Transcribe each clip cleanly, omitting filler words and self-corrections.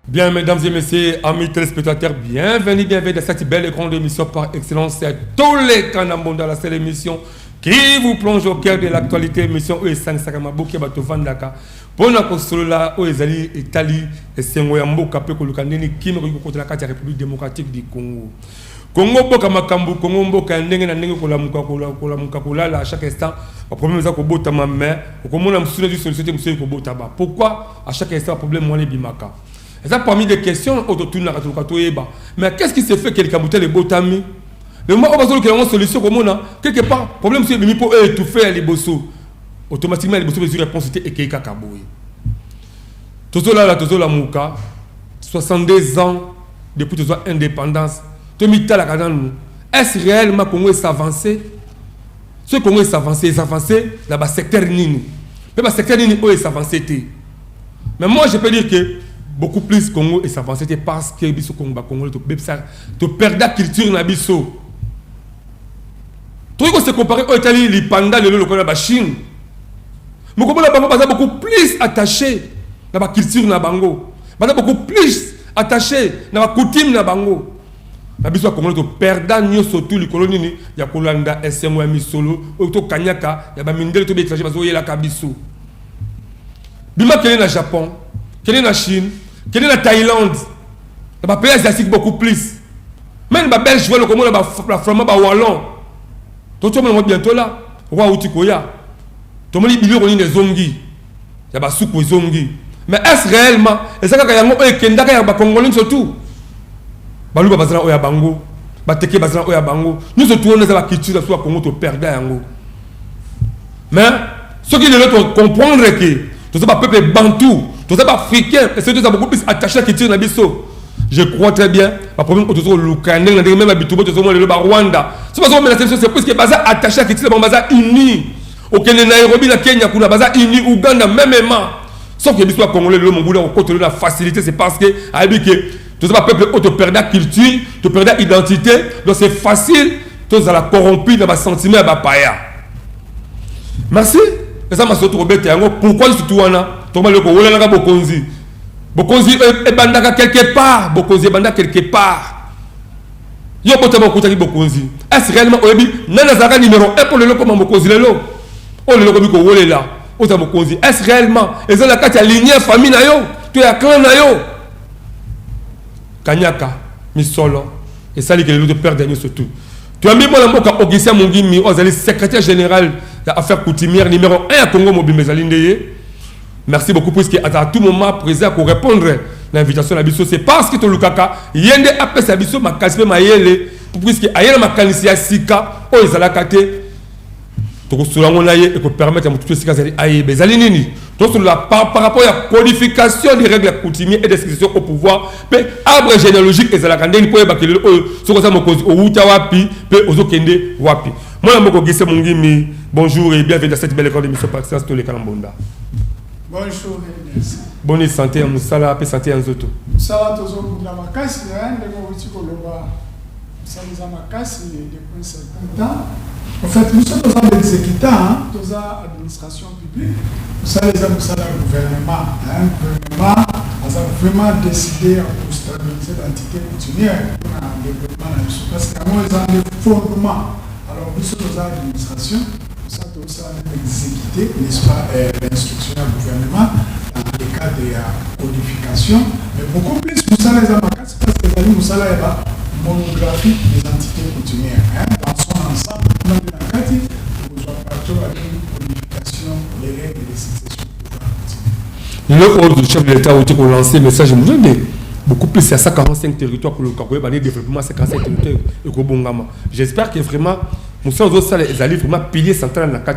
Bien, mesdames et messieurs, amis téléspectateurs, bienvenue dans cette belle et grande émission par excellence. C'est tous les Kanambonda, la seule émission qui vous plonge au cœur de l'actualité. Émission Oesang Sakamabo qui va te vendre pour la console là, Oesali, Italie, et Sengoyambo, Kapé, Kolukandeni, qui me contre la carte de la République démocratique du Congo. Congo boka makambu, Congo boka ndenge na ndenge kola muka kola à chaque instant. Le problème c'est que bota ma mère, comment on a solution du solution monsieur ko bota ba. Pourquoi à chaque instant problème moi les bimaka. Et ça parmi des questions autour de la Katoyeba. Mais qu'est-ce qui se fait que les Kamouté les botami? Le moment où on a une solution comme on a quelque part problème c'est le pour étouffer les bossos. Automatiquement les bossos les réponses étaient Ekeka Kaboui. Tozo la Mouka 62 ans depuis toute indépendance. Est-ce réellement que Congo s'avancer? Ce Congo s'avancer, dans le secteur Nini. Mais le secteur Nini est s'avancer. Mais moi je peux dire que beaucoup plus Congo est s'avancer parce que biso Congo tu perds la culture na biso. Tout se comparer au Italie, les pandas, le Chine. Mais comment la bango est beaucoup plus attaché à la culture na bango. Basa beaucoup plus attaché à la coutume na bango. La biso Congo to perda nyoso tout les colonies ya Kolanda SMO misolo to Kanyaka ya ba mindele to be étranger bazo yela kabiso. Bima kele na Japon, kele na Chine, kele na Thaïlande. La pays asiatique beaucoup plus. Même ba Belge voit le comment la flamand ba wallon. To mo bientôt là, roi Outikoya. To mo li bilio ko ni des zongi. Ya ba souko zongi. Mais est-ce réellement et ça ka yango e kenda ka ya ba congolais surtout. Balu ba bazana oya bango, ba teke bazana oya bango. Nous surtout on a la culture soit Congo to perdre yango. Mais ce qui doit comprendre que tout ça peuple bantou, tout ça africain, et c'est tout ça beaucoup plus attaché à la culture nabiso. Je crois très bien, le problème que tout le Kandé, même habitué tout le Rwanda. C'est pas ça c'est plus que baza attaché à la culture baza uni. Au Kenya Nairobi la Kenya kuna baza uni Ouganda même. Sauf que l'histoire congolais le Mongolia au côté de la facilité c'est parce que tout ça peuple auto perdre la culture, tu perdre l'identité, donc c'est facile, tout ça la corrompu dans ma sentiment à paya. Merci. Et ça m'a surtout rebêté. Pourquoi surtout on a Thomas le Congolais n'a pas Bokonzi. Bokonzi est bandaka quelque part. Bokonzi est bandaka quelque part. Yo pote mon côté Bokonzi. Est-ce réellement Oebi Nanazaka numéro 1 pour le loco Bokonzi le lo. Oh le loco biko wolé là. Ota Bokonzi. Est-ce réellement et ça la carte lignée famille na yo. Tu es clan na yo. Kanyaka, Misolo, et ça, les gens de perdre surtout. Tu as mis mon amour à Augustin Mungimi, secrétaire général de l'affaire coutumière numéro 1 à Congo Mobile Mesalindeye. Merci beaucoup pour ce qui est à tout moment présent pour répondre à l'invitation de la Bisso. C'est parce que tu as dit que Yende après sa Bisso, ma casse ma yele, pour ce qui est ailleurs ma canisia sika, oh ils allaient cater. Donc sur la monnaie et pour permettre à tout ce qui est aïe, bezalinini. Donc par rapport à la codification des règles coutumières et des descriptions au pouvoir, mais arbre généalogique et la candidate pour évacuer le ce que ça me cause au Wutawapi, puis aux Okende Wapi. Moi, je suis Gissé Mungimi. Bonjour et bienvenue dans cette belle école d'émission par excellence tous les Kalambonda. Bonjour et merci. Bonne santé à Moussala, et santé à Nzoto. Moussala, tous les gens qui makasi, les gens qui ont makasi depuis un certain temps. En fait, nous sommes dans l'exécutant, dans l'administration publique, nous sommes dans le gouvernement. Le gouvernement a vraiment décidé de stabiliser l'entité coutumière pour le développement de la parce que nous avons des fondements. Alors, nous sommes dans l'administration, nous sommes aussi en train d'exécuter, n'est-ce pas, l'instruction du gouvernement dans les cas de codification. Mais beaucoup plus, nous sommes dans la parce que nous sommes dans la monographie des entités coutumières. Dans son ensemble, nous avons la carte, nous avons partout avec une codification, les règles et les successions coutumières. Le ordre du chef de l'État a été lancé, mais ça, je me dis, beaucoup plus, c'est à 145 territoires pour le Kakoye, le développement, c'est 45 territoires et Kobongama. J'espère que vraiment, Moussa Ozo les alliés vraiment pilier central dans la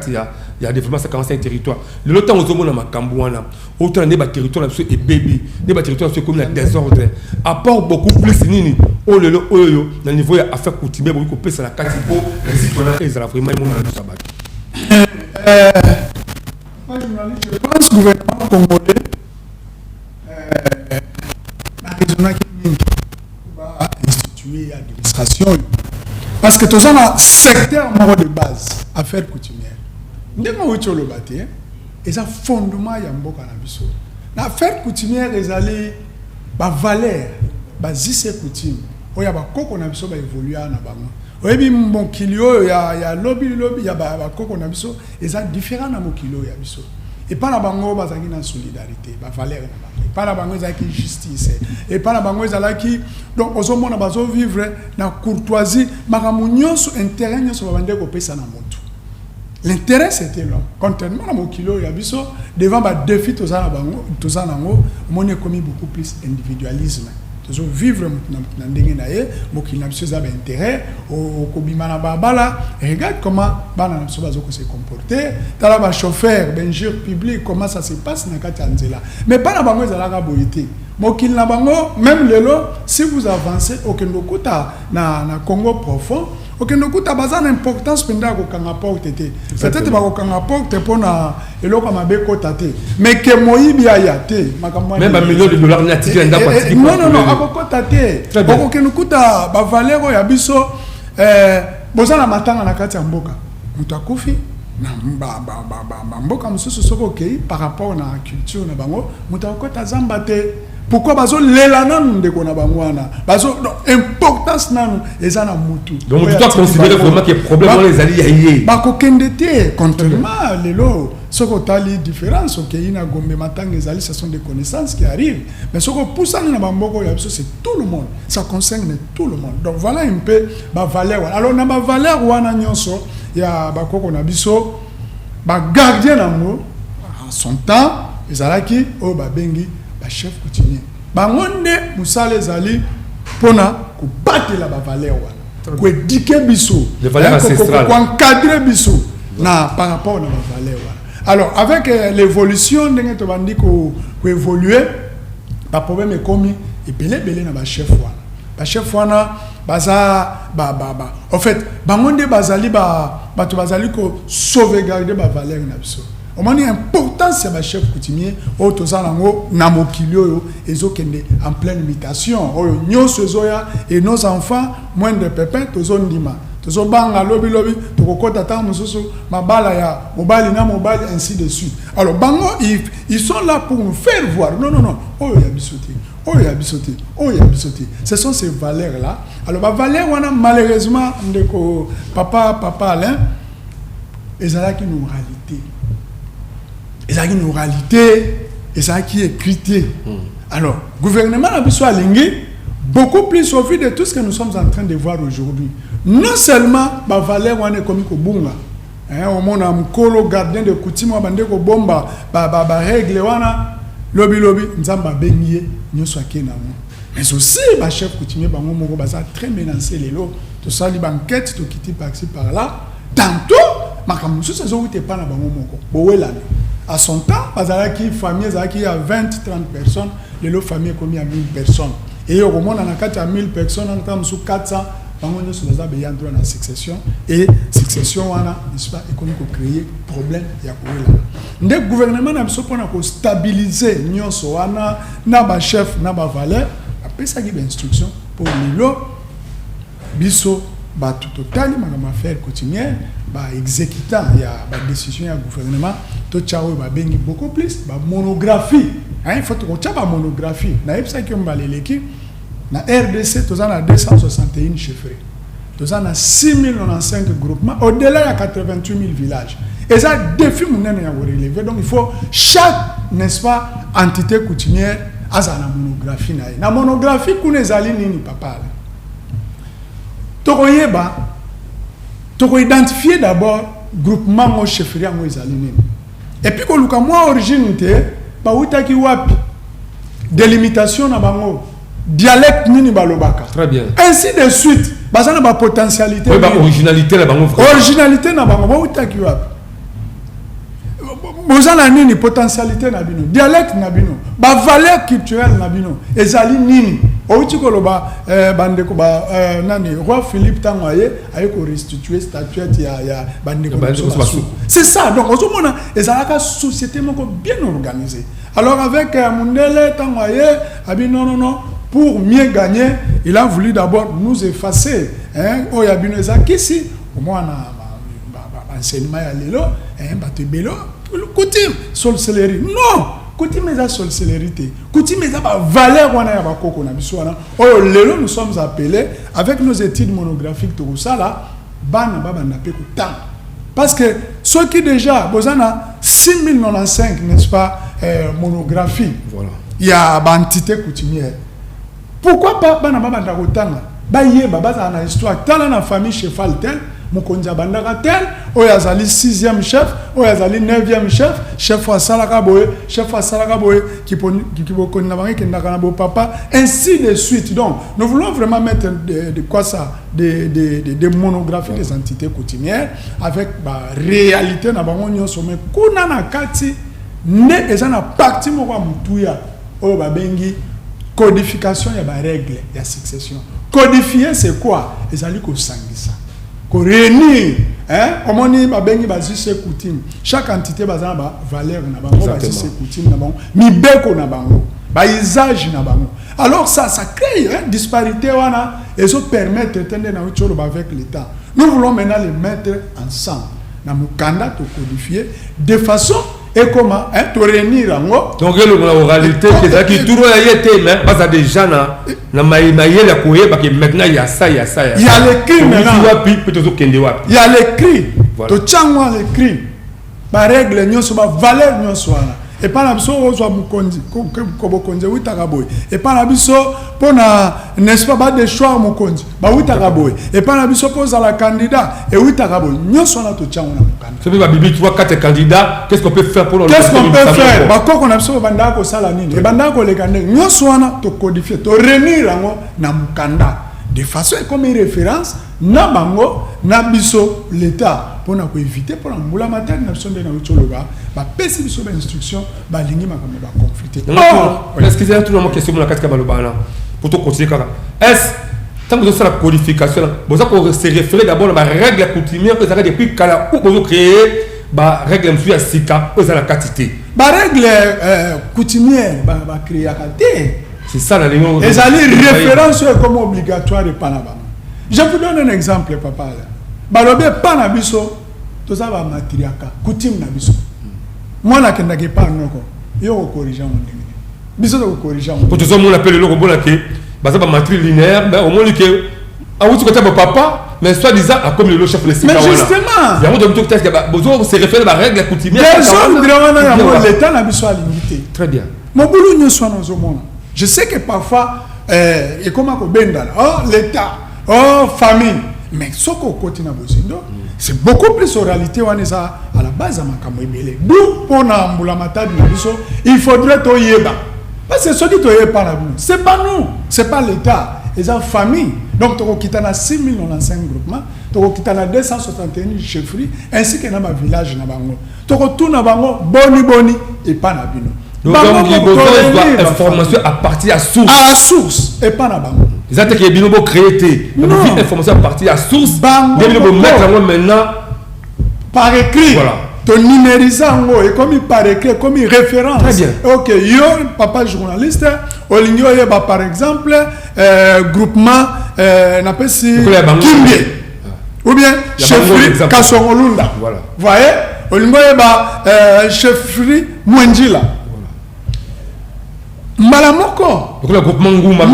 il y a développement 55 territoires. Le temps aux hommes dans Makambouana, autant des territoires et bébé, des territoires comme la désordre. Apporte beaucoup plus nini. Oh le dans le niveau affaires coutumières pour couper sur la carte pour les citoyens et ça vraiment mon sabbat. Je pense que le gouvernement congolais va instituer l'administration parce que tous un secteur de base affaires coutumières. Dès qu'on voit le bâti, et ça fondement il y a beaucoup na biso. L'affaire coutumière est allée ba valeur, ba zise coutume. Il y a ba koko na biso ba évoluer na bango. Oyebi mon kilio ya lobby ya ba koko na biso, et ça différent na mon kilo ya biso. Et pas la bango bazaki na solidarité, ba valeur na bango. Et pas la bango bazaki justice. Et pas la bango bazaki donc aux hommes na bazo vivre na courtoisie, makambo nyonso intérêt nyonso ba bande ko pesa na moto. L'intérêt c'était là. Contrairement à mon kilo ya biso devant ba défi to ça na bango, to ça nango, mon est commis beaucoup plus individualisme. Toujours vivre na ndenge na ye, mo kilo na biso za ba intérêt au kobima na babala, regarde comment bana na biso bazo ko se comporter, tala ba chauffeur, benjir public comment ça se passe na kati nzela. Mais pas na bango za la boyité. Mo kilo na bango même lelo si vous avancez au Kendokuta na Congo profond. Ok, nous avons besoin d'importance pendant que nous avons porté. Peut-être que nous avons porté pour nous. Mais que Moïbi a été. Même un million de dollars natifs n'a pas participé. Non, très bien. Ok, nous avons valeur ya biso. Boza na matanga na kati ya mboka. Mutakufi na mboka mususu soko okay par rapport na culture na bango. Mutakota zambate. Pourquoi bazo lelana ndeko na bangwana bazo importance nanu ezana mutu donc tu dois considérer vraiment qu'il y a problème dans les alliés ba ko kendete contrairement lelo soko tali différence OK ina gombe matanga ezali ce sont des connaissances qui arrivent mais soko poussana na bamboko ya biso c'est tout le monde ça concerne tout le monde donc voilà un peu ba valeur alors na ba valeur wana nyonso ya ba koko na biso ba gardien nango en son temps ezalaki o ba bengi chef coutumier bangonde musale zali pona ko batela ba valeur wana ko éduquer biso les valeurs ancestrales ko encadrer biso na par rapport na ba valeur wana alors avec l'évolution ndenge to bandi ko évoluer ba problème est commis et belé na ba chef wana baza en fait bangonde bazali to bazali ko sauvegarder ba valeur na biso. On a une importance à ma chef coutumier, au Tozanango, Namokilio, et Zokende, en pleine imitation. Et nos enfants, moins de pépins, Tozondima. Tozobanga, lobby, Tokota, Tamusoso, Mabalaya, Mobali, Namobali, ainsi de suite. Alors, Bango, ils sont là pour nous faire voir. Non. Oh, il y a bisoté. Oh, il y a bisoté. Oh, il y a bisoté. Ce sont ces valeurs-là. Alors, ma valeur, on a malheureusement, papa Alain, ils ont une moralité. Et ça qui est une oralité, et ça qui est écrité. Alors, le gouvernement a besoin aligner beaucoup plus au vu de tout ce que nous sommes en train de voir aujourd'hui. Non seulement la valeur on est comme Kobunga, au monde a un gardien de coutume, on a bomba, règle wana, lobby, nzamba benye, nous sommes mais aussi le chef coutumier, on a très menacé les lots, tout ça, les banquettes, tout quitter par-ci par-là. Tantôt, makamusu ça n'était pas na bango moko. À son temps, bazalaki famille qui a 20-30 personnes, les lots familles commis à 1000 personnes. Et au moment on a 4 à 1000 personnes, on a sous 400, bango nous sommes dans la succession et succession wana, n'est-ce pas, économique créer problème ya koela. Le gouvernement n'a besoin pour stabiliser nyonso wana na ba chef na ba valeur, après ça qui instruction pour les lots biso ba tout total ma affaire coutumière ba exécutant il y a ba décision ya gouvernement to tchawo ba bengi beaucoup plus ba monographie il faut que tu ba monographie na epsa ki mbaleleki na RDC to za na 261 chefferies to za na 6095 groupements au-delà de 88 000 villages et ça défi munene ya relever donc il faut chaque n'est-ce pas entité coutumière a sa monographie na monographie kuna ezali nini papa tu identifier d'abord groupement mo chefferie mo ezalini et puis ko luka mo origine te ba utaki wapi délimitation na bango dialecte nini balobaka très bien ainsi de suite baza na ba potentialité ba originalité na bango originalité na bango ba utaki wapi boza na nini potentialité na bino dialecte na bino ba valeur culturelle na bino ezali nini outi koloba bandeko ba nani roi Philippe Tangoye aye ko restituer statuette ya bandeko basu. C'est ça. Donc ozomona ezalaka société moko bien organisée. Alors avec Mundele Tangoye abi non pour mieux gagner, il a voulu d'abord nous effacer hein oya bino ezakisi au moins na enseignement ya lelo hein batebelo coutume sorcellerie non coutume eza sorcellerie coutume eza ba valeur wana ya bakoko na biso wana oyo lelo nous sommes appelés avec nos études monographiques to sala bana baba na pe kutan parce que ceux qui déjà bozana 6095 n'est-ce pas monographie voilà il y a ba entité coutumière pourquoi pas bana baba na kutanga ba yeba baza na histoire tala na famille cheval tel Mokonja bandaka tel, oyazali 6e chef, oyazali 9e chef, chef wa salaka boye, qui poni na bangi kendaka na bo papa, ainsi de suite. Donc, nous voulons vraiment mettre de quoi ça, des monographies des entités coutumières avec la réalité na bango nyonso mais kuna na kati ne ezana parti moko mutuya oyo babengi codification ya ba règle ya succession. Codifier c'est quoi? Ezali ko sangisa. Ko réunir hein omoni babengi bazise coutume chaque entité bazana ba valeur na bango bazise coutume na bango mibeko na bango ba usage na bango alors ça crée une disparité wana et ça permet de tendre na ucholo avec l'état. Nous voulons maintenant les mettre ensemble na mukanda to codifier de façon et comment hein to réunir ango donc la oralité c'est ça qui tout y était mais pas des gens na maïmaïe la koyeba que maintenant il y a ça il y a l'écrit maintenant il y a l'écrit to tchangwa l'écrit ba règle nyonso ba valeur nyonso wana et pas la biso ozwa mukonzi ko bokonzi witaka boy et pas la biso pona n'est-ce pas ba de choix mukonzi ba witaka boy et pas la biso posa la candidat et witaka boy nyonso na to tchangwa na mukanda c'est pas bibi 3-4 candidats qu'est-ce qu'on peut faire pour qu'est-ce qu'on peut faire ba koko na biso banda ko sala nini et banda ko lekande nyonso wana to codifier to remire ngo na mukanda de façon comme une référence na bango na biso l'état pour na ko éviter pour mbula materne na biso de na ucholoba ba pesi biso ba instruction ba lingi makambo ba conflicter est-ce que c'est tout le monde question na katika balobana pour to continuer kaka est tant que ça la codification vous ça se référer d'abord à la règle coutumière que ça depuis kala ou vous créer ba règle monsieur sika aux la quantité ba règle coutumière ba créer akate c'est ça la ligne et ça les références comme obligatoire de Panama. Je vous donne un exemple papa là balobe pana biso to ça va matriaka coutume na biso moi na kenda ke pa noko yo ko corriger mon ndenge biso ko corriger mon pour tout ça on appelle le robot là que ba ça ba matrice linéaire ben au moins que ah oui tu côté papa mais soit disant comme le chef de mais justement il y a un autre test que besoin se référer à la règle coutumière des hommes vraiment na mo l'état na biso limité très bien mon boulot ne soit dans ce monde. Je sais que parfois et comment ko benda oh l'état oh famille mais ce qu'on continue à bosser c'est beaucoup plus en réalité on est à la base à makambo ebele d'où pour na mbula matadi na biso il faudrait to yeba parce que ce qui to yeba na nous c'est pas nous c'est pas l'état les en famille donc to kita na 6095 groupements to kita na 261 chefferies ainsi que na ma village na bango to tout na bango boni et pas na bino. Donc, il y a information à partir à source. À la source. Et pas là-bas. Les attaques qui sont créées. Il information à partir à source. Il faut mettre maintenant par écrit. Voilà. Tu numérises et comme il par écrit, comme il référence. Très bien. Ok, yo, papa journaliste, Olingo Yeba par exemple, groupement, n'a pas si Kimbe. Ou bien, chefferie Kassorolunda. Voilà. Vous voyez, Olingo Yeba, chefferie Mwenjila. Malamoko. Donc le groupement Ngouma.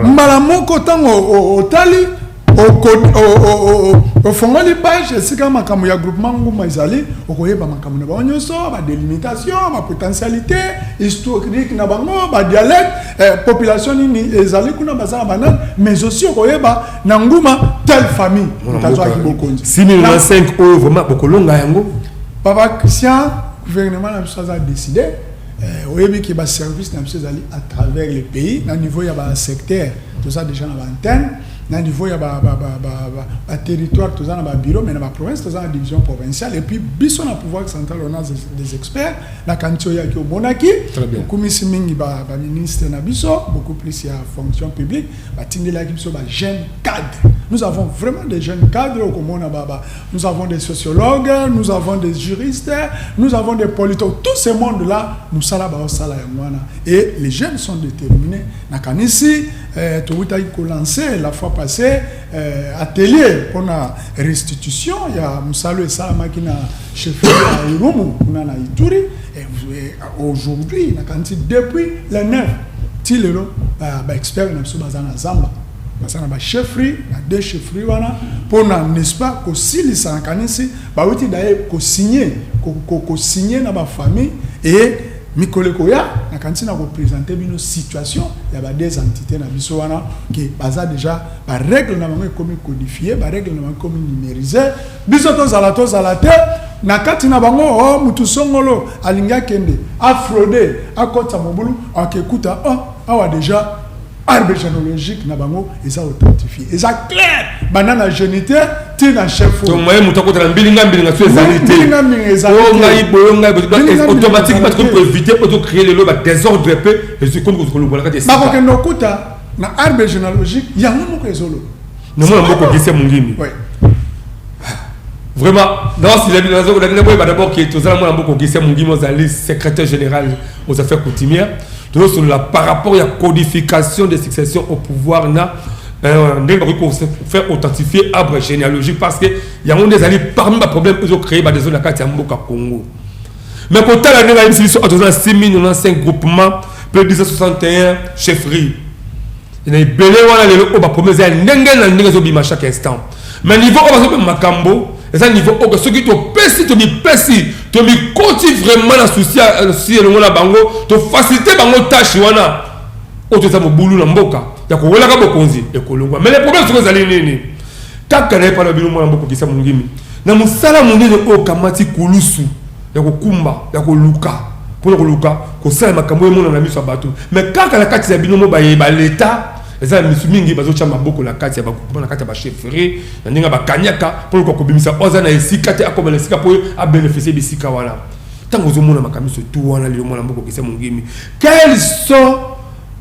Malamoko tango otali au fongoli page c'est comme makambo ya groupement Ngouma izali okoyeba makambo na ba nyonso ba délimitation ba potentialité historique na bango ba dialecte population ni ezali kuna bazala banane mais aussi okoyeba na Ngouma telle famille tazwa ki bokonzi 6005 vraiment bokolonga yango papa Christian gouvernement na biso a décidé oyebi ki ba service na biso ezali à travers le pays na niveau ya ba secteur tout ça déjà dans l'antenne. Dans le niveau, il y a territoire, tout ça dans le bureau, mais dans la province, tout ça dans la division provinciale. Et puis, bisous dans le pouvoir central, on a des experts. La quantité, il y a au Monaki. Beaucoup plus de ministres, beaucoup plus il y a fonction publique. Il y a des jeunes cadres. Nous avons vraiment des jeunes cadres. Nous avons des sociologues, nous avons des juristes, nous avons des politologues. Tout ce monde-là, nous sommes là. Et les jeunes sont déterminés. Ici, tu as lancé la fois passée atelier pour la restitution. Il y a Moussalo et Salama qui a chef à Irumu, qui a Ituri. Et aujourd'hui, depuis le 9, il y a expert dans Zamba. Parce que na chefferie, na deux chefferies pour n'est-ce pas que si les sankanisi ba outi d'ailleurs ko signer na ba famille et mikoleko ya na kanti na représenter une situation il y a des entités na biso wana qui baza déjà ba règle na bango comme codifié ba règle na bango comme numérisé biso to zala te na kati na bango oh mutu songolo alinga kende afrode akota mobulu akekuta awa déjà arbre généalogique na bango eza authentifié eza clair banana génité tina chef donc moyen muto ko tala mbilinga so ezalité o ngai boyo ngai automatiquement pour éviter pour créer le lot désordre peu et c'est comme ko lobola ka desika ba ko nokuta na arbre généalogique yango moko ezolo no mo moko gise mungimi vraiment dans si la d'abord qui est aux allemands moko gise mungimi aux alliés secrétaire général aux affaires coutumières sur la par rapport à la codification des successions au pouvoir na faire authentifier arbre généalogique parce que il y a des alliés parmi les problèmes ils ont créé des zones à Katia Mboka Congo mais quand la dernière émission à 6095 groupements plus de 261 chefferies il y a belé wala le au ba promesse ndenge na ndenge zo bima chaque instant mais niveau on va se makambo et ça niveau au ce qui te pèse te mi pèse to mi continue vraiment la souci si le mona bango to faciliter bango tâche wana o to za mobulu na mboka ya ko wela ka bokonzi e ko longwa mais les problèmes sont zali nini taka na pa na bino mona mboko kisa mungimi na musala munene o kamati kulusu ya ko kumba ya ko luka pour ko luka ko sala makambo e mona na miso bato mais kaka la kati ya bino mo ba l'état eza misumingi bazo chama boko la kati ya ba kati ya ba chefferie na ninga ba kanyaka pour ko bimisa oza na esika te akoma na esika pour a bénéficier bisika wana tango zo mona makamiso tout wana le mona mboko kisa mungimi quels sont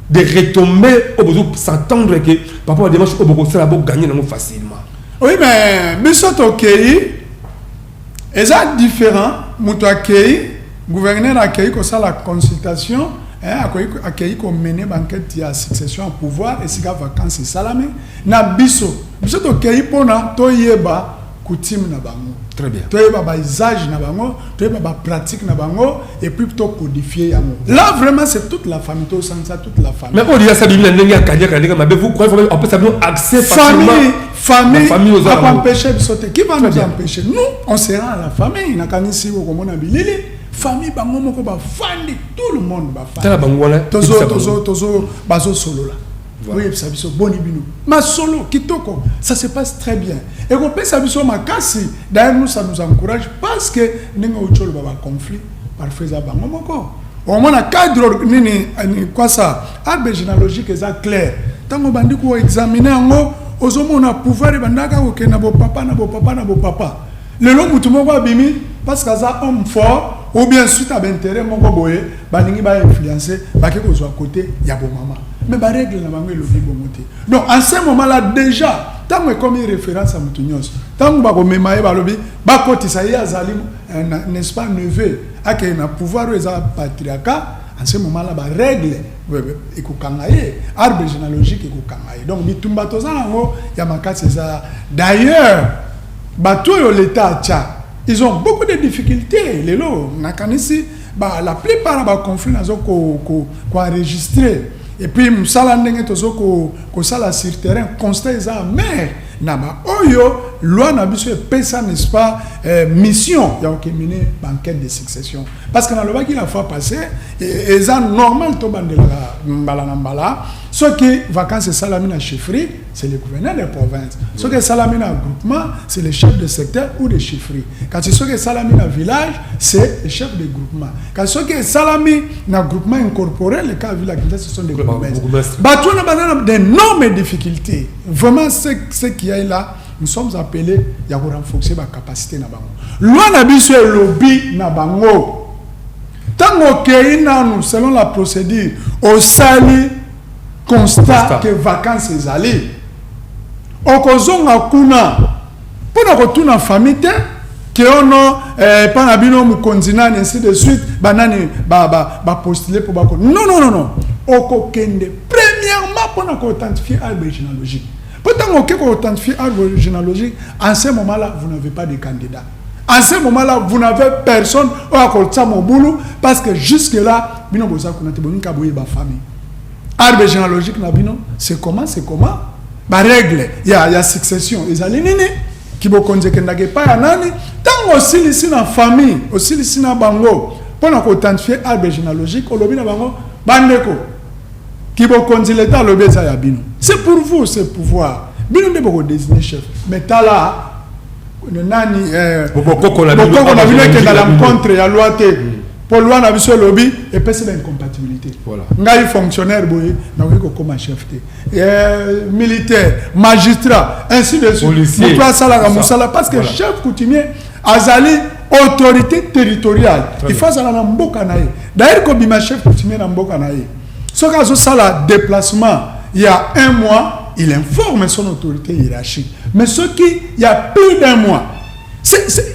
des retombées au besoin s'entendre que papa va démarche au boko ça la boko gagner nango facilement oui mais biso to kei eza différent muto akei gouverneur akei ko ça la consultation accueilli comme mener banquette ya succession au pouvoir et siga vacances salamé na biso to kei pona to yeba coutume na bango très bien to yeba ba usage na bango to yeba ba pratique na bango et puis to codifier yango là vraiment c'est toute la famille to sans ça toute la famille mais on dit ça biblia ndenge akanya mais vous croyez on peut savoir accès facilement famille aux pas empêcher biso te qui va nous empêcher nous on sera à la famille na kanisi ko mona bilili famille bango moko ba fandi tout le monde ba fandi tala bango wana tozo bazo solo là oui ça biso boni bino ma solo kitoko ça se passe très bien et on peut ça biso makasi d'ailleurs nous ça nous encourage parce que ninga ucholo ba conflit parfois za bango moko au moins cadre nini quoi ça arbre généalogique est clair tango bandi ko examiner ngo ozomona pouvoir bandaka ko kena bo papa na bo papa le long mutu moko abimi parce que ça homme fort ou bien suite à l'intérêt moko boye balingi ba influencer ba ke ko zo à côté ya bo maman mais ba règle na bango elobi bo moté donc en ce moment là déjà tant comme une référence à mutu nyos tant ba ko memaye ba lobi ba kotisa ya azali n'est-ce pas neveu ake na pouvoir eza patriarcat en ce moment là ba règle et ko kangaye arbre généalogique et ko kangaye donc bitumba toza ngo ya makasi ça d'ailleurs bato yo l'état tcha ils ont beaucoup de difficultés les lots nakanisi ba la plupart ba conflit nazo ko enregistrer et puis musala ndenge tozo ko sala sur terrain constat ça mais naba oyo loi na biso pesa n'est-ce pas mission ya OK mener banquette de succession parce que na loi qui la fois passée et ça normal to bandela mbala na mbala ce qui vacances salami na chefferie c'est le gouverneur de province ce qui salami na groupement c'est le chef de secteur ou de chefferie quand ce qui salami na village c'est le chef de groupement quand ce qui salami na groupement incorporé les cas village ce sont des groupements bateau na banana d'énormes difficultés vraiment ce qui est là nous sommes appelés à renforcer ma capacité na bango loi na biso lobby na bango tango kei nanu selon la procédure au sali constat que vacances ezali okozonga kuna pona kotuna famille que ono pana bino mukonzina ainsi de suite banani ba postuler pour bako non okokende premièrement pona ko authentifier arbre généalogique pourtant ok ko authentifier arbre généalogique en ce moment là vous n'avez pas de candidat en ce moment là vous n'avez personne au akolta mobulu parce que jusque là bino boza kunate boninka boye ba famille arbre généalogique na bino c'est comment ba règle il y a succession ezali nini qui bo konze kendage pa ya nani tant aussi ici na famille aussi ici na bango pona ko authentifier arbre généalogique olobi na bango bandeko qui bo konze l'état lobi za ya bino c'est pour vous c'est pouvoir bino ne bo désigner chef mais tala nani boko na bino que dans la rencontre ya loi te pour loi na biso lobby et puis c'est l'incompatibilité voilà ngai fonctionnaire boye na ko comme chef te militaire magistrat ainsi de suite toi ça la musala parce que chef coutumier azali autorité territoriale il faut ça na mboka na ye d'ailleurs ko bima chef coutumier na mboka na ye so ka so sala déplacement il y a un mois il informe son autorité hiérarchique mais ce qui il y a plus d'un mois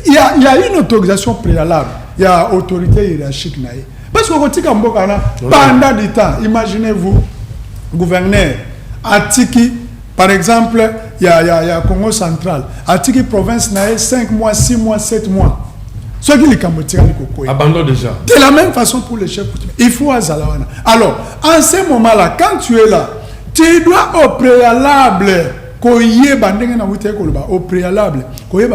il y a une autorisation préalable il y a autorité hiérarchique naïe parce que quand pendant du temps imaginez-vous gouverneur Atiki par exemple il y a Congo central Atiki province naïe 5 mois 6 mois 7 mois ce qui les Cambodgiens abandon déjà de la même façon pour les chefs il faut azalawana alors en ce moment là quand tu es là tu dois au préalable au préalable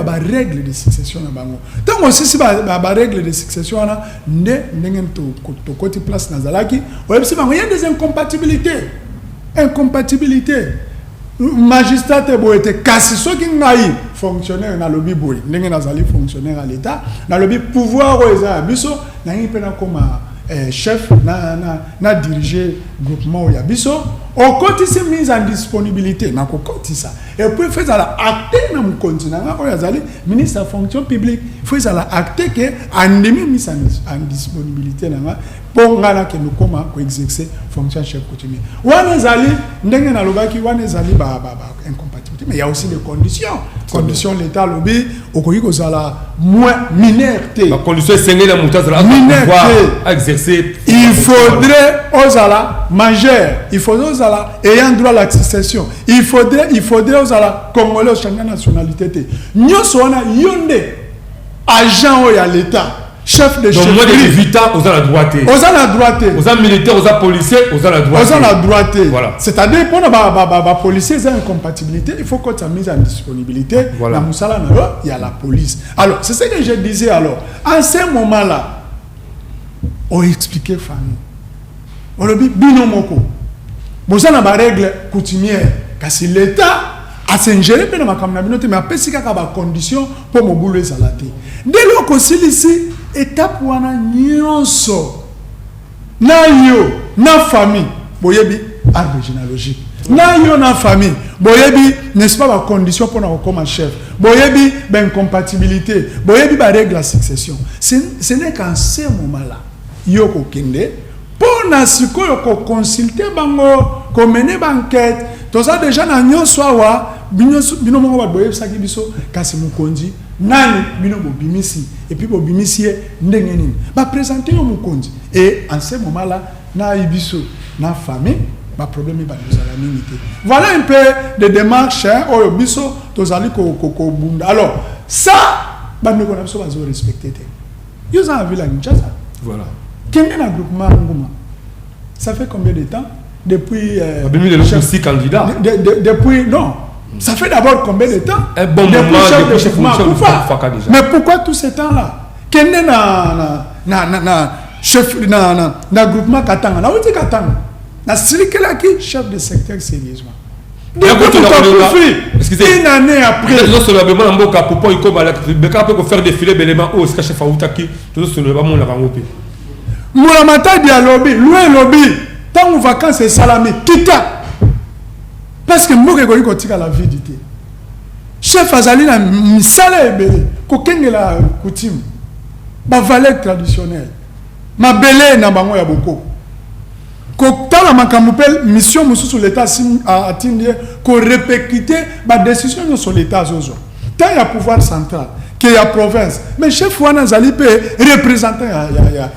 ba règle de succession na bango tant aussi si ba règle de succession na ndenge to côté place nazalaki il y a des incompatibilités magistrat te bo était kasi soki ngai fonctionnaire na lobby boy ndenge nazali fonctionnaire à l'état na lobby pouvoir oza biso na ngi pena comme chef na diriger groupement ya biso au côté c'est mise en disponibilité na ko côté ça et puis faire la acte na mukonzi na ko yazali ministre de la fonction publique faut ça la acte que andemi mise en disponibilité na pour ngana que nous comment ko exercer fonction chef coutumier wana zali ndenge na lobaki wana zali ba incompatibilité mais il y a aussi des conditions l'état lobby okoki ko zala moins minorité la condition c'est la montagne là pouvoir exercer il faudrait osala majeur il faudrait osala ayant droit à la succession il faudrait osala congolais changement nationalité te nyoso wana yonde agent o ya l'état chef de chef donc moins de 18 ans aux la droite aux militaires aux policiers aux la droite voilà c'est-à-dire pour les policiers c'est incompatibilité il faut que ça mise en disponibilité voilà. Na musala na il y a la police alors c'est ce que je disais alors en ce moment là on expliquait famille on le dit binomoko boza na ba règle coutumière kasi l'état a s'ingérer pe na makamna binote mais apesi kaka ba condition pour mobulu ezalate dès lors que ici étape wana nyonso na yo na famille boyebi arbre généalogique na yo na famille boyebi n'est-ce pas ba condition pour na comme chef boyebi ben incompatibilité boyebi ba règle la succession ce n'est qu'en ce moment là yo ko kende pour na sikoyo ko consulter bango ko mener banquette to ça déjà na nyonso awa bino mongo ba boyebi saki biso kasi mukonzi nani bino bobimisi et puis bobimisi ndenge nini ba présenter yo mukonzi et en ce moment là na ibiso na famille ba problème ba dozala minité voilà un peu de démarches oyo biso tozali ko bunda alors ça ba ndeko na biso bazo respecter te yo za villa Kinshasa voilà kenge na groupement nguma ça fait combien de temps depuis six candidats depuis non Ça fait d'abord combien de temps? Un bon moment depuis chef Akufa déjà. Mais pourquoi tout ce temps-là? Quel est chef na groupement Katanga? Na outi Katanga. Na sirikela qui chef de secteur sérieusement. Une année après. Nous sommes vraiment en boca pour pas y faire défiler l'élément au chef Aoutaki. Nous sommes vraiment la rangopé. Moulamata dialobi, loin lobby. Tant aux vacances et salami, quitta. Parce que moi, je suis la vie du thé. Chef Azali na misala ebele, kokenge la coutume. Ma valeur traditionnelle. Ma belé na bango ya boko. Ko tala makamupel mission musu sur l'état a atteindre ko répercuter ma décision sur l'état zozo. Tant il y a pouvoir central, qu'il y a province, mais chef wana Azali pe représentant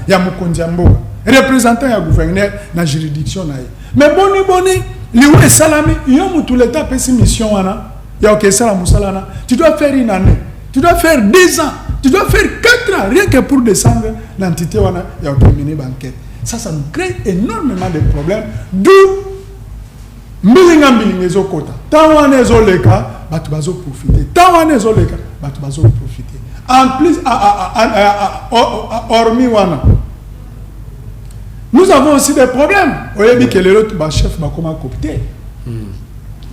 ya Mukondiambo, représentant ya gouverneur na juridiction na. Mais boni liwe salami, yo mutu l'état pe si mission wana. Ya ok sala musalana, tu dois faire une année, tu dois faire 10 ans, tu dois faire 4 ans rien que pour descendre l'entité wana ya ok mener banquette. Ça nous crée énormément de problèmes. D'où Milinga Zokota. Tawane Zoleka, Batubazo profiter. Tawane Zoleka, Batubazo profiter. En plus, hormis Wana, nous avons aussi des problèmes. Vous voyez que l'autre chef m'a comment coopté.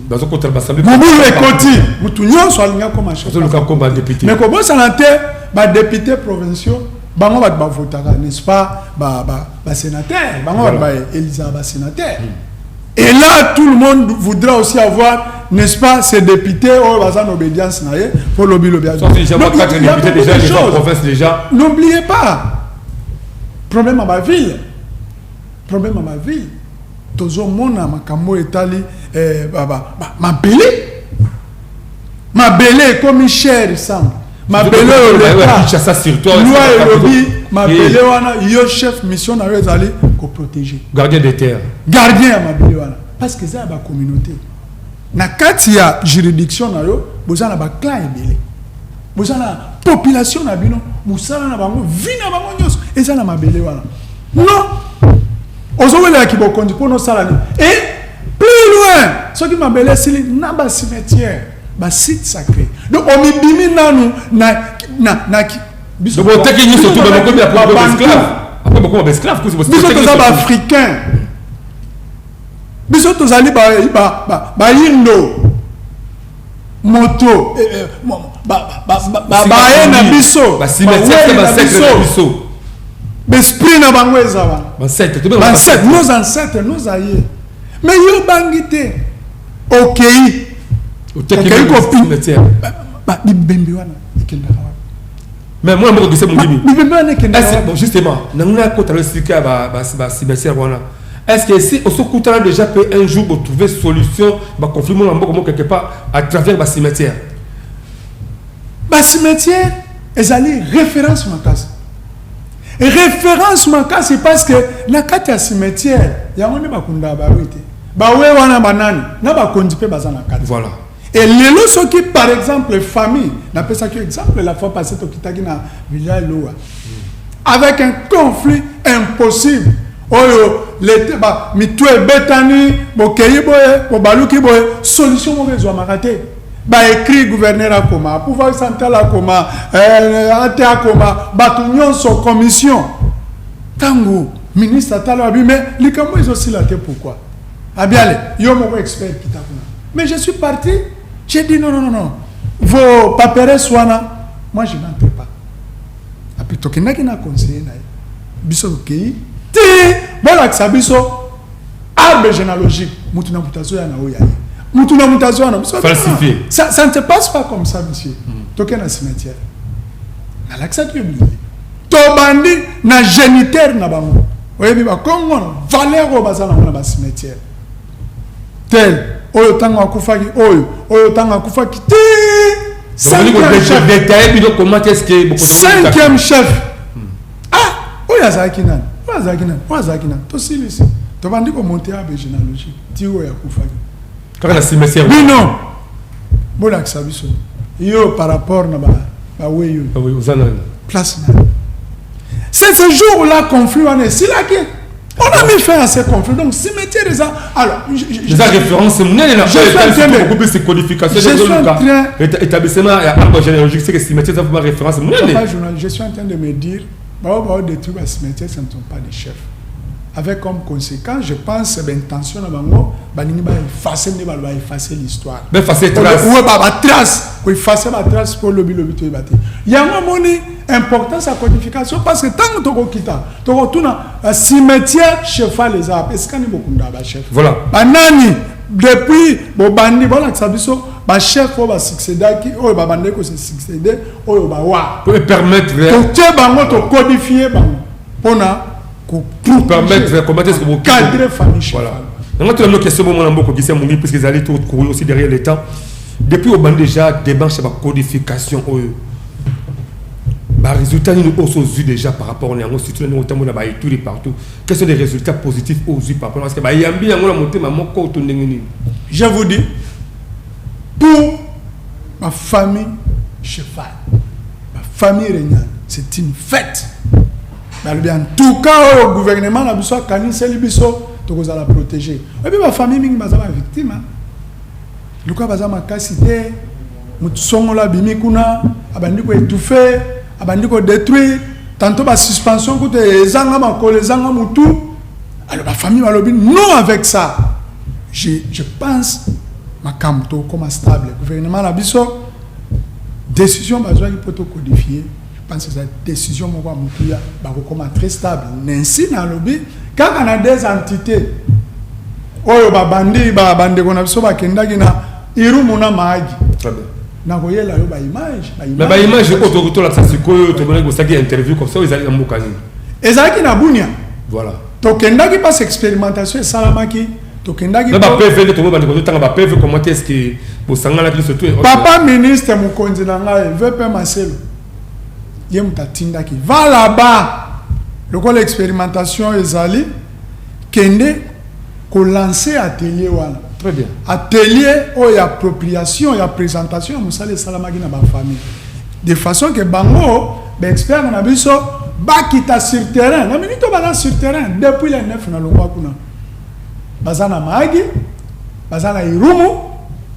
Moubou Ekoti, Moutounion soit ligné comme un chef. Mais comment ça n'a pas député provinciaux? Bango va voter, n'est-ce pas, sénateur, bango va Elisabeth sénateur. Et là, tout le monde voudra aussi avoir, n'est-ce pas, ces députés ou en obédience pour lobby. Donc, il y a beaucoup de choses. N'oubliez pas, problème à ma ville. Tozo mona makamo etali ma belé comme cher semble. Ma belé ma belé wana yo chef mission na rezali ko protéger gardien des terres gardien ma belé wana parce que ça ba communauté na kati ya juridiction na yo bozana ba clan ebele bozana population na bino musala na bango vina bango nyos ezana ma belé wana non ozowela ki bokondi pour nos salani et plus loin ce qui m'a belé c'est na ba cimetière ba site sacré donc on mi bimi nanu na biso bo teki ni surtout ba ko bi après esclave après beaucoup d'esclaves ko biso to za ba africain biso to zali ba indo moto ba na biso ba cimetière ba sacré biso l'esprit na bango ezaba nos ancêtres nos aïeux mais yo bangité okei ko cimetière bibembe wana ikenda mais moi je sais mon bon justement nanguna ko transika ba cimetière wana est-ce que si on se coûtera déjà peut un jour pour trouver solution ba conflit mon quelque part à travers ba cimetière ezali référence makasi référence makasi parce que na kati ya cimetière yango ne bakunda ba wite ba we wana banani na ba kondipe bazana kati voilà. Et les lots qui, par exemple, famille, n'appelle ça que exemple, la fois passée, au Kitagi na village Loa, avec un conflit impossible. Oyo, l'été, mitoué betani, bokei boye, bobaluki boye, solution mauvaise ou amarate. Écrit gouverneur à coma, pouvoir central à coma, ate à coma, batunion sur commission. Tango, ministre à Talabi, mais les Cambos ils aussi la tête pourquoi? Abiale, yo mon expert qui t'a. Mais je suis parti. J'ai dit non. Vos papiers soient moi je n'entre pas. Après, tu as un conseiller. Biso qui voilà que ça biso arbre généalogique. Mutuna mutazo ya na oya. Mutuna mutazo na falsifié. Ça ne se passe pas comme ça, monsieur. Tu as un cimetière. Na l'accès tu oublié. Tobandi na géniteur na bango. Oye bi ba Congo valeur au bazana na cimetière. Tel oyo tanga kufaki oyo tanga kufaki ti cinquième chef oyo azaki nani to silisi to bandi ko monter à généalogie ti oyo kufaki kaka na cimetière non bona kisabiso yo par rapport na ba weyo oui uzana place na c'est ce jour là conflit on est silaki On a mis fin à ces conflits. Donc, cimetière, ça. Alors, les références, c'est beaucoup plus de codification. Je suis en train. Établissement arbre généalogique, c'est que cimetière, ça fait référence. Je suis en train de me dire, des trucs à cimetière, ce ne sont pas des chefs. Avec comme conséquence, je pense que l'intention de Bango, effacer l'histoire. Effacer la trace. Oui, effacer la trace pour le lobby. Il y a une importance à la codification parce que tant que tu quittes, tu retournes à cimetière, chef les arbres. Est-ce qu'il y a beaucoup de chef? Voilà. Banani, depuis, bandi, voilà, ça veut dire que chef va succéder, ou va bandi que c'est succéder, ou va voir. Pour permettre. Tu codifier, pour permettre de combattre ce que vous cadrer famille. Voilà. Dans notre question, puisque ils allaient courir aussi derrière le temps. Depuis au ban déjà, débat sur la codification. Les résultats nous ont vu déjà par rapport à nous, surtout nous avons tout partout. Quels sont les résultats positifs aux yeux par rapport à ce que y a bien monté ma je vous dis, pour ma famille cheval, ma famille régnale, c'est une fête. En tout cas, au gouvernement, la biso kani seli biso, tu vas la protéger. Et puis ma famille mingi bazama victime. Luka bazama kasite, mutsongo la bimi kuna, abandi ko étouffer, abandi ko détruire, tantôt ba suspension koute ezanga makolo ezanga mutu. Alors ma famille va lobby non avec ça. Je pense ma camto comme stable. Gouvernement la biso décision bazwa pour to codifier. Je pense que cette décision est très stable. Ainsi, dans le lobby, quand on a des entités, oh, bandi, bandi, on a besoin de kendagina, irumuna maagi. Na voyez là, image. Mais image, autour là, ça c'est quoi? Tu connais que ça qui interview comme ça, ils allaient en Mokani. Et ça qui n'a bunia. Voilà. To kendagi passe expérimentation, salamaki. To kendagi. Mais bah PV, tu vois, bah PV comment est-ce que pour sangala qui se tue. Papa ministre Mukonzi nanga, veut pas Marcelo. Va là-bas. Le quoi l'expérimentation est allée. Kende qu'on lancer atelier voilà. Très bien. Atelier où il y a appropriation, il y a présentation, vous savez salamagi na ba famille. De façon que bango, expert na biso ba kita sur terrain. Na minute ba sur terrain depuis le 9 na longwa kuna. Bazana magi, bazana irumu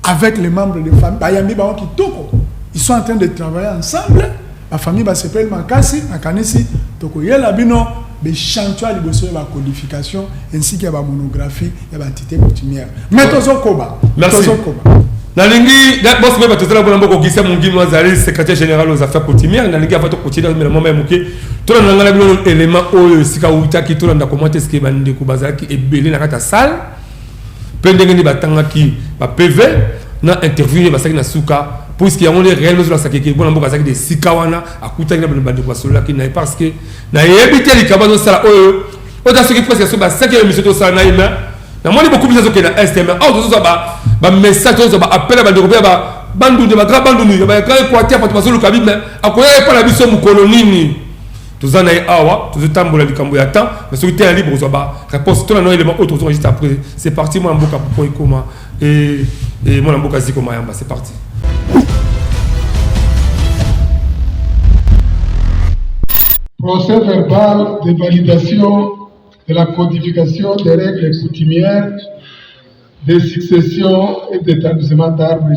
avec les membres de famille. Bayambi ba qui toko. Ils sont en train de travailler ensemble. La famille va s'appeler Makasi, Nakanisi, Tokoye Labino, des chantiers de la codification ainsi que la monographie et l'entité coutumière. Mais Tozo Koba. Merci. Nalingi, boss me batozala bona mboko kisa mungi mwazali secrétaire général aux affaires coutumières nalingi avato coutumière mais moment muke to na ngala bino élément oyo sika uta ki to na commenter ce que bande ko bazaki e belé na kata salle pendenge ni batanga ki ba PV na interview basaki na suka puisqu'il y a réellement sur la sakeke bon mboka zaki de sikawana akuta na bande ko solo ki na parce que na yebite li kabazo sala oyo o da ce qui presque so ba 5e émission to sala na ina na moni beaucoup plus que na STM auto so ba message to ba appel ba de ba bandu de ba grand bandu ni ba grand quartier pa to solo ka bi mais akoya pa la biso mu kolonini tozana awa tozotambola likambo ya temps mais ce qui est libre so ba réponse to na no élément autre juste après c'est parti moi mboka pour ikoma et moi mboka zikoma yamba c'est parti. Procès verbal de validation de la codification des règles coutumières de succession et d'établissement d'arbres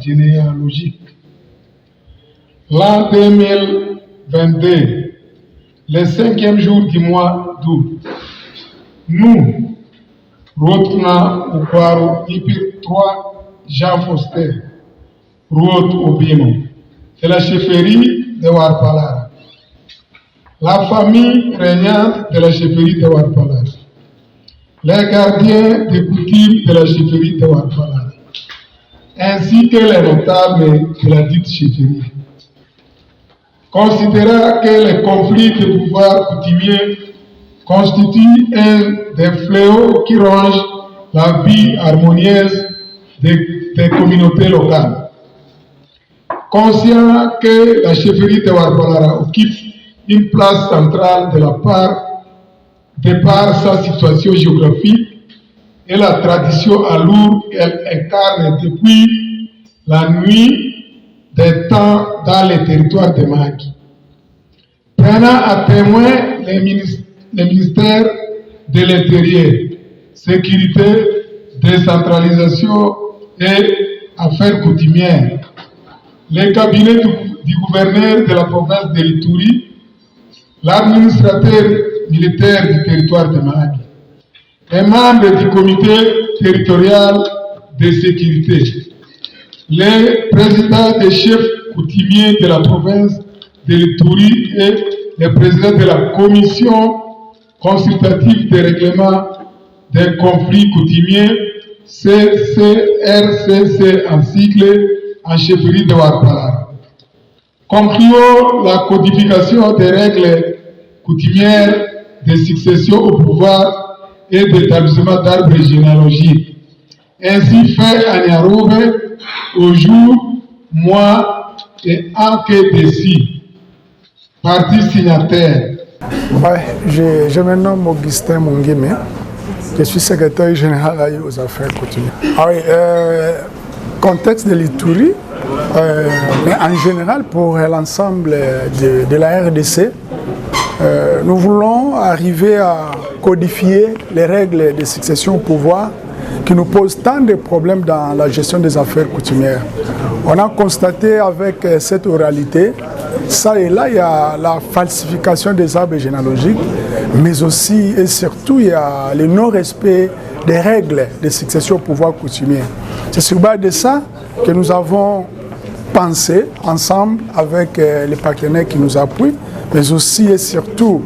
généalogiques. L'an 2022, le 5e jour du mois d'août, nous retournons au Kwaro IP 3 Jean Foster, route au Bino, de la chefferie de Warpalara. La famille régnante de la chefferie de Warpalara, les gardiens des coutumes de la chefferie de Warpalara, ainsi que les notables de la dite chefferie. Considérant que les conflits de pouvoir coutumiers constituent un des fléaux qui rongent la vie harmonieuse des communautés locales. Conscient que la chefferie de Warpalara occupe une place centrale de par sa situation géographique et la tradition à Lourdes qu'elle incarne depuis la nuit des temps dans les territoires de Maki. Prenant à témoin les ministères de l'Intérieur, sécurité, décentralisation et affaires coutumières. Le cabinet du gouverneur de la province de l'Ituri, l'administrateur militaire du territoire de Mahagi, un membre du comité territorial de sécurité, le président des chefs coutumiers de la province de l'Ituri et le président de la commission consultative de règlement des conflits coutumiers, CCRCC en sigle, en chefferie de Ouattara. Concluons la codification des règles coutumières de succession au pouvoir et d'établissement d'arbres généalogiques, ainsi fait à Niaroube au jour, mois et an que décis. Partie signataire. Ouais, je me nomme Augustin Mungime. Je suis secrétaire général aux affaires coutumières. Ah oui, contexte de l'Ituri, mais en général pour l'ensemble de la RDC, nous voulons arriver à codifier les règles de succession au pouvoir qui nous posent tant de problèmes dans la gestion des affaires coutumières. On a constaté avec cette oralité, ça et là, il y a la falsification des arbres généalogiques, mais aussi et surtout, il y a le non-respect des règles de succession au pouvoir coutumier. C'est sur base de ça que nous avons pensé ensemble avec les partenaires qui nous appuient, mais aussi et surtout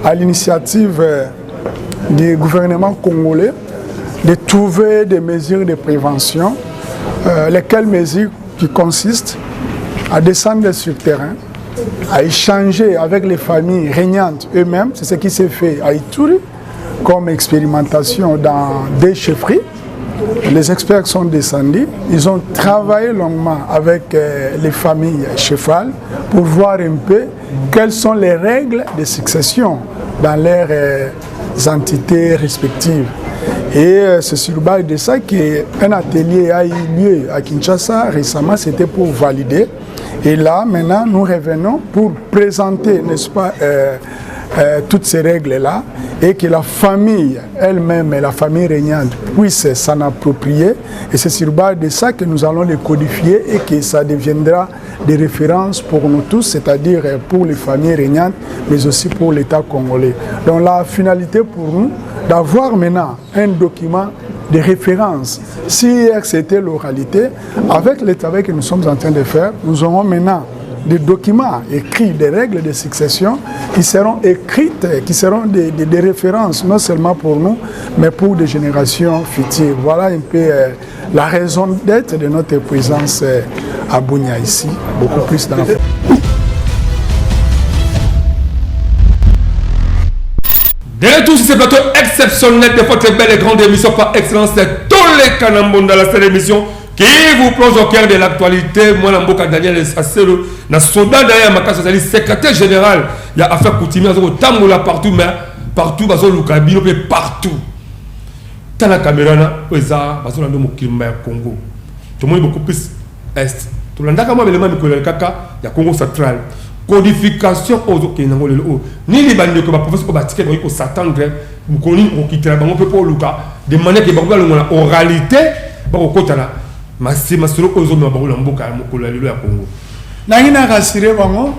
à l'initiative du gouvernement congolais, de trouver des mesures de prévention, lesquelles mesures qui consistent à descendre sur le terrain, à échanger avec les familles régnantes eux-mêmes. C'est ce qui s'est fait à Ituri comme expérimentation dans des chefferies. Les experts sont descendus, ils ont travaillé longuement avec les familles cheffales pour voir un peu quelles sont les règles de succession dans leurs entités respectives. Et c'est sur base de ça qu'un atelier a eu lieu à Kinshasa récemment, c'était pour valider. Et là, maintenant, nous revenons pour présenter, n'est-ce pas, toutes ces règles-là, et que la famille elle-même et la famille régnante puissent s'en approprier. Et c'est sur base de ça que nous allons les codifier et que ça deviendra des références pour nous tous, c'est-à-dire pour les familles régnantes, mais aussi pour l'État congolais. Donc la finalité pour nous, d'avoir maintenant un document de référence. Si c'était l'oralité, avec le travail que nous sommes en train de faire, nous aurons maintenant des documents écrits, des règles de succession qui seront écrites, qui seront des références, non seulement pour nous, mais pour des générations futures. Voilà un peu la raison d'être de notre présence à Bunia ici, beaucoup plus dans la... Derrière tout ce plateau exceptionnel de votre belle et grande émission par excellence, c'est tous les Kanambon dans la seule émission qui vous plonge au cœur de l'actualité. Moi, Namboka Daniel Sasselo, na soldat derrière ma casse, secrétaire général, il y a affaire coutumière, il partout, mais partout, partout. Dans la caméra, il y a Congo. Tout le monde est beaucoup plus est. Tout le monde est Congo central. Codification aux autres ni les bandes que ma professeur Batiké pour s'attendre nous connaissons on quitte la banque peut pas Luka de manière que banque la oralité ba ko kotana masi masolo aux autres ba mboka mo la lelo ya Congo na ngina rassurer bango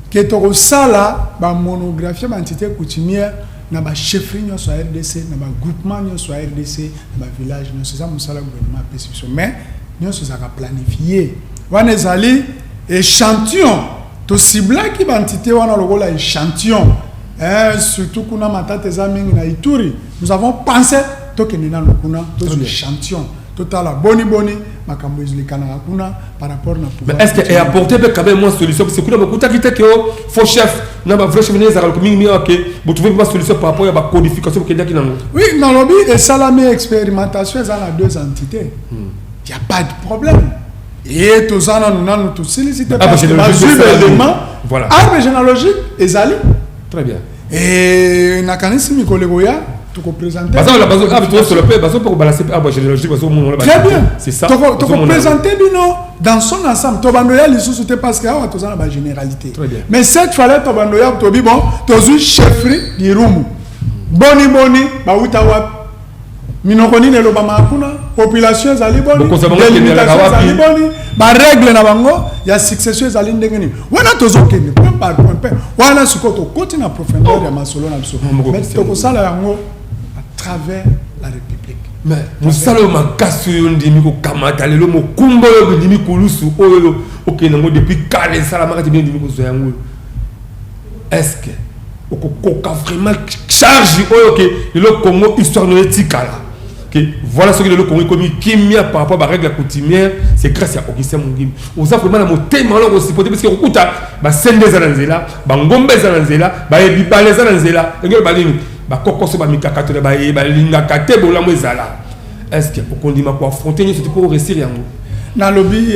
que to sala ba monographie ba entité coutumière na ba chefferie nyo so RDC na ba groupement nyo so RDC na ba village nyo so ça musala gouvernement perception mais nyo so ça planifier wana ezali échantillon to cibla qui bantité wana lokola échantillon surtout kuna matata zamingi na Ituri nous avons pensé to kenina lokuna to échantillon total la boni makambo ezlikana kuna par rapport na pouvoir. Mais est-ce que est apporté quand même une solution parce que kuna beaucoup takita que faux chef na ba vrai chef venez za ko mingi OK vous trouvez pas solution par rapport à la codification que ndaki nango. Oui dans lobby et salamé expérimentation ça a deux entités. Il y a pas de problème. Et tout ça, nous tous sollicité parce que voilà. Arbre généalogique et Zali. Très bien. Et Nakanissi Mikolegoya, tu peux présenter. Très bien. C'est ça. Tu peux présenter dans son ensemble. Tobandoya, les sous-soutés parce qu'il y a une généralité. Très bien. Mais cette fois-là, Tobandoya, tu as dit bon, tu as eu chefferie du Rumu. boni ba uta wap minokoni ne loba makuna population ezali boni délimitation ezali boni ba règle na bango ya succession ezali ndenge nini wana tozokende point par point wana sikoto koti na profondeur ya masolo na biso mais tokosala yango à travers la République. Mais musala makasi yo ndimi ko kamata lelo mokumbo yo ndimi kulusu oyo okenango depuis kale sala makati bien ndimi ko zo yango. Est-ce que okokoka vraiment charge oyo ke le Congo histoire no etikala que voilà ce que le Congo comme kimia par rapport à la règle coutumière, c'est grâce à Augustin Mungim. On a vraiment mon thème alors aussi parce que okuta ba sende zanzela ba ngombe zanzela ba ebiba les zanzela ngelo balini ba kokoso ba mikakato ba linga kate bola mwezala. Est-ce que okondima ko affronter ni pour réussir yango dans le lobby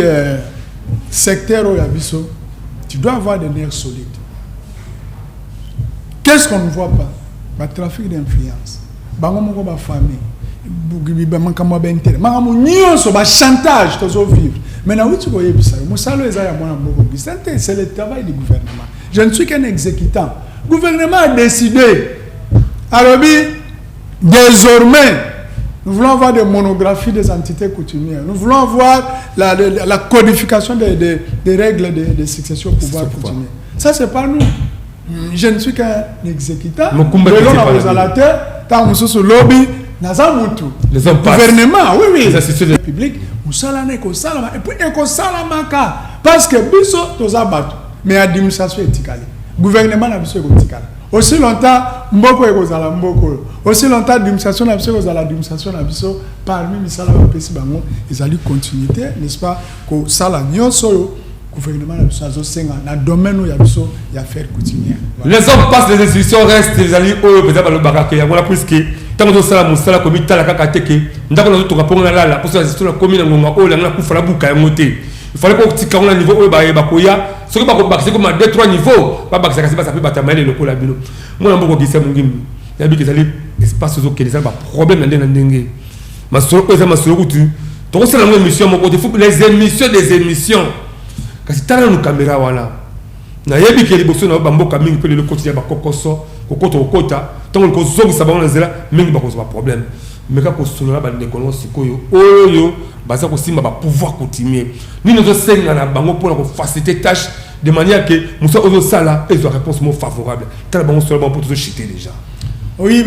secteur au Yabiso, tu dois avoir des nerfs solides. Qu'est-ce qu'on ne voit pas? Le trafic d'influence. Bango moko ba famille. Makambo bentere. Makambo nyonso ba chantage tozo vivre. Maintenant oui tu voyais ça. Musalo eza ya mwana moko. C'est le travail du gouvernement. Je ne suis qu'un exécutant. Le gouvernement a décidé. Alors désormais nous voulons avoir des monographies des entités coutumières. Nous voulons voir la codification des règles de succession au pouvoir coutumier. Ça, c'est pas nous. Je ne suis qu'un exécutant. Le gouvernement, oui. Les institutions publiques, et puis, parce que biso toza bato, mais l'administration est ticale. Le gouvernement n'a pas ticale. Aussi longtemps, mboko ekozala mboko. Aussi longtemps, l'administration n'a pas l'administration n'a pas parmi les salariés pesi bango, ils allaient continuité, n'est-ce pas, que sala nyonso gouvernement n'a pas senga na domaine où il y a affaires coutumières. Les hommes passent, les institutions restent, les alliés peut-être le baraka ya voilà puisque tant que sala musala comme tala kaka teke, ndako na to kaponga la pour ça institution la commune ngonga o la na kufala buka ya moté. Il fallait qu'on tika on niveau o ba koya, ce que ba ko bakse comme à 2-3 niveaux, ba bakse kasi ba ça peut batamale le ko la bilo. Moi na mboko gisa mungim. Ya bi kezali espace zo kelisa ba problème na ndenge. Masolo ko za masolo kutu. To sala ngo émission moko il faut les émissions des émissions. Kasi tala no caméra wana. Na yebi ke liboso na bamboka mingi pe le quotidien ba kokoso, kokoto okota, tant ko zongisa ba na zela mingi ba ko ba problème. Mais quand on se l'a bandé qu'on sikoyo oyo basa ko simba ba pouvoir continuer ni nous senga na bango pour la faciliter tâche de manière que musa ozo sala et une réponse mo favorable tant bango sur bon pour tout chiter déjà. Oui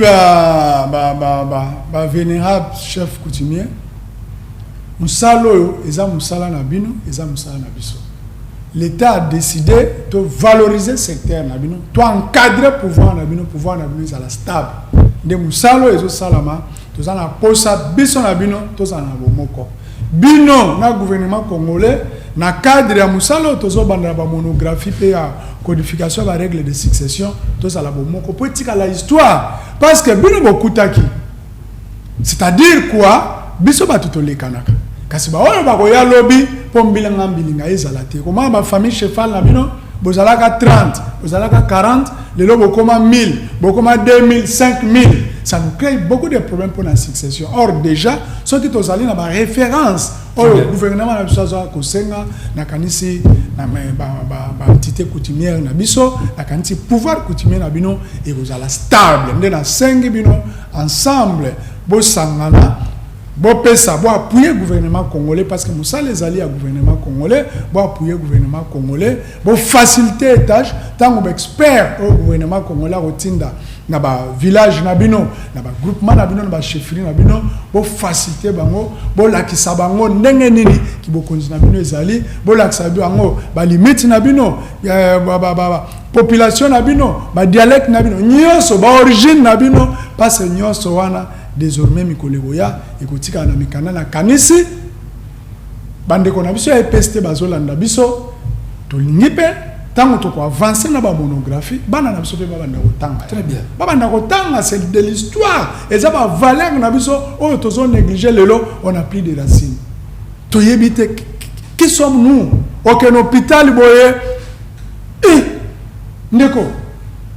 vénérable chef coutumier musalo eza musala na bino eza musala na biso. L'État a décidé de valoriser le secteur na bino, de encadrer le pouvoir na bino à la stable. De musalo ezo salama tous en posa biso na bino tous en bomoko bino na gouvernement congolais na cadre ya musalo tozo bandala ba monographie pe ya codification ba règle de succession tous à la bomoko politique à la histoire parce que bino bokutaki c'est-à-dire quoi biso batutole kanaka kasi ba oyo ba ko ya lobby pombila ngambilinga ezala te comment ba famille chefal na bino bozalaka 30 bozalaka 40 lelo bokoma 1000 bokoma 2000 5000 ça nous crée beaucoup de problèmes pour la succession. Or déjà ceux qui sont allés dans la référence le gouvernement a besoin de senga na kanisi na ba entité coutumière na biso na kanisi pouvoir coutumier na bino et vous allez stable ndena 5 bino ensemble bo sangana bon pesa bon appuyer le gouvernement congolais parce que nous sommes les alliés au gouvernement congolais bon appuyer le gouvernement congolais bon faciliter les tâches tant que expert au gouvernement congolais au Tinda na ba village na bino na ba groupement na bino na ba chefferie na bino bon faciliter bango bon la kisabango ndenge nini ki bo konzi na bino ezali bon la kisabango ba limite na bino population na bino ba dialecte na bino nyonso ba origine na bino parce que nyonso wana désormais mikoleboya ekotika na mikana na kanisi bandeko na biso EPST bazolanda biso to lingipe tango to ko avancer na ba monographie bana na biso pe babanda kotanga très bien babanda kotanga c'est de l'histoire et ça ba valeur na biso o to zo négliger lelo on a pris des racines to yebite qui sommes-nous aucun hôpital boye ndeko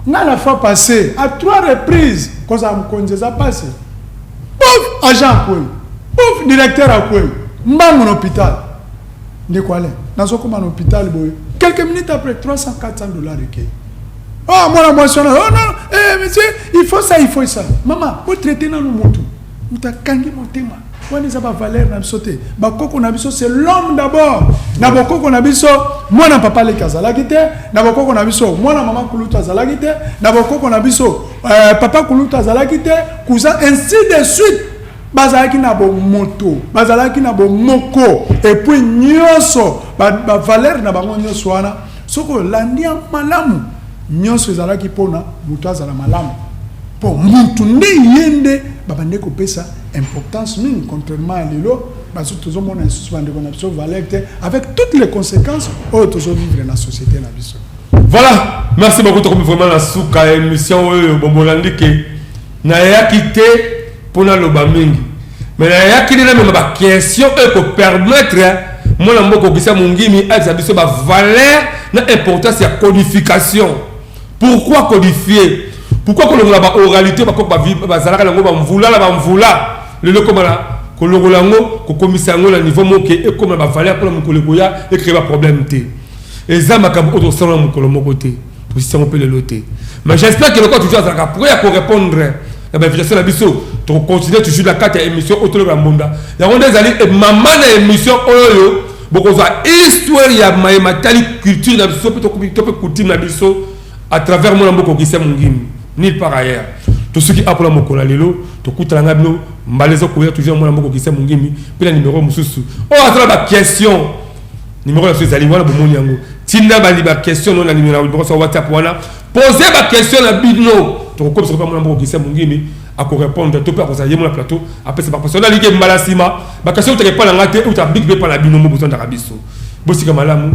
na la fois passée à 3 reprises quand ça me conduisait passé pauvre agent quoi, pauvre directeur à quoi, m'bang mon hôpital. De quoi aller? Dans un hôpital, quelques minutes après, $300-400 recueillis. Oh, moi, moi, oh non, monsieur, il faut ça, il faut ça. Maman, vous traitez dans nos motos. Vous avez kangi mon thème. Vous avez pas valeur dans le sauté. Bakoko nabiso, c'est l'homme d'abord. Naboko nabiso, moi, n'a pas parlé Kazala Gite. Naboko nabiso, moi, la maman Koulouta Zala Gite. Naboko nabiso, papa Koulouta Zala Gite. Cousin, ainsi de suite. Bazalaki na bo moto, bazalaki na bo moko, et puis nyonso, ba valeur na bango nyonso wana. Soko landia malamu. Nyonso ezalaki pona mutu azala malamu po mutu nde yende babande kopesa importance mingi contrairement à lelo baso tozo mona isusu bande kona biso valeur avec toutes les conséquences au tozo vivre na société na biso. Voilà, merci beaucoup comme vraiment la souka émission bombolandi ke na yaki te pona loba mingi mais na yaki na même ba question e ko permettre mona mboko kisa mungimi aza biso ba valeur na importance ya codification. Pourquoi codifier? Pourquoi que la oralité va le niveau moqué et comme la valeur pour le créer un problème. Et ça m'a autre sans mon côté. Si on peut le loter. Mais j'espère que le corps toujours pour répondre à l'invitation de la biso. Tu continues toujours la carte émission autour de la monde. Il y a des années et maman émission Oyo. Beaucoup de histoire, il y a ma culture, la biso, peut-être coutume la biso. À travers mon amour qui s'est mon guim, ni par ailleurs. Tous ceux qui appellent mon colalelo, tout coûte la ngabno, malaise courir toujours mon amour qui s'est mon guim, puis le numéro moussou. Oh, à travers la question, numéro de ces aliments, bon yango. Tina bali ba question non la numéro sur WhatsApp wana. Posez ma question la bidno. Tu comme sur mon amour qui s'est mon guim, à quoi répondre, tout peut pour ça y mon plateau. Après c'est pas parce que la ligue malasima, ma question tu réponds la ngate ou ta big be pas la bino besoin d'arabiso. Bossika malamu.